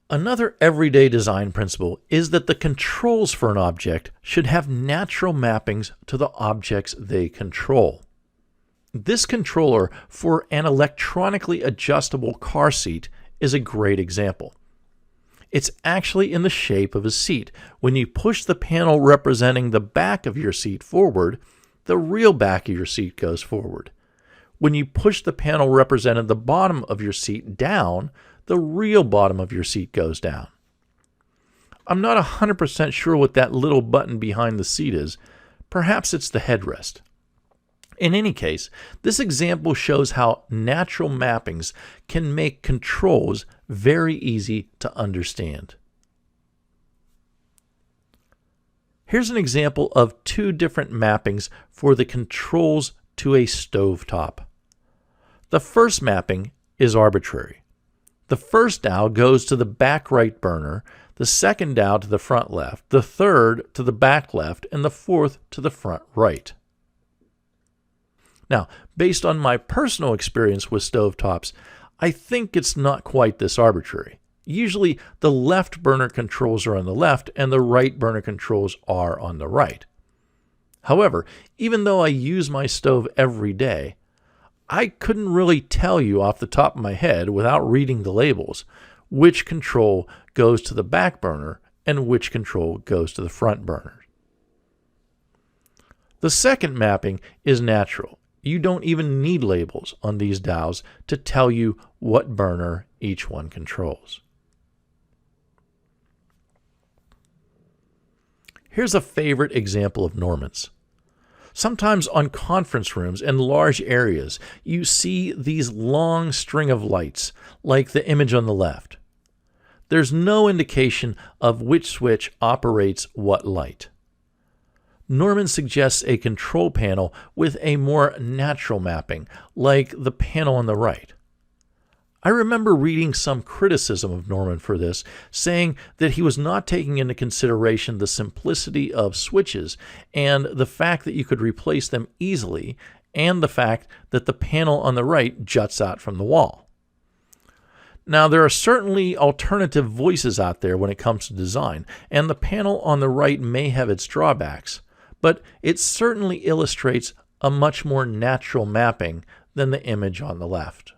Another everyday design principle is that the controls for an object should have natural mappings to the objects they control. This controller for an electronically adjustable car seat is a great example. It's actually in the shape of a seat. When you push the panel representing the back of your seat forward, the real back of your seat goes forward. When you push the panel representing the bottom of your seat down, the real bottom of your seat goes down. I'm not 100% sure what that little button behind the seat is. Perhaps it's the headrest. In any case, this example shows how natural mappings can make controls very easy to understand. Here's an example of two different mappings for the controls to a stovetop. The first mapping is arbitrary. The first dial goes to the back right burner, the second dial to the front left, the third to the back left, and the fourth to the front right. Now, based on my personal experience with stovetops, I think it's not quite this arbitrary. Usually, the left burner controls are on the left and the right burner controls are on the right. However, even though I use my stove every day, I couldn't really tell you off the top of my head without reading the labels which control goes to the back burner and which control goes to the front burner. The second mapping is natural. You don't even need labels on these dials to tell you what burner each one controls. Here's a favorite example of Norman's. Sometimes on conference rooms and large areas, you see these long string of lights, like the image on the left. There's no indication of which switch operates what light. Norman suggests a control panel with a more natural mapping, like the panel on the right. I remember reading some criticism of Norman for this, saying that he was not taking into consideration the simplicity of switches and the fact that you could replace them easily, and the fact that the panel on the right juts out from the wall. Now, there are certainly alternative voices out there when it comes to design, and the panel on the right may have its drawbacks, but it certainly illustrates a much more natural mapping than the image on the left.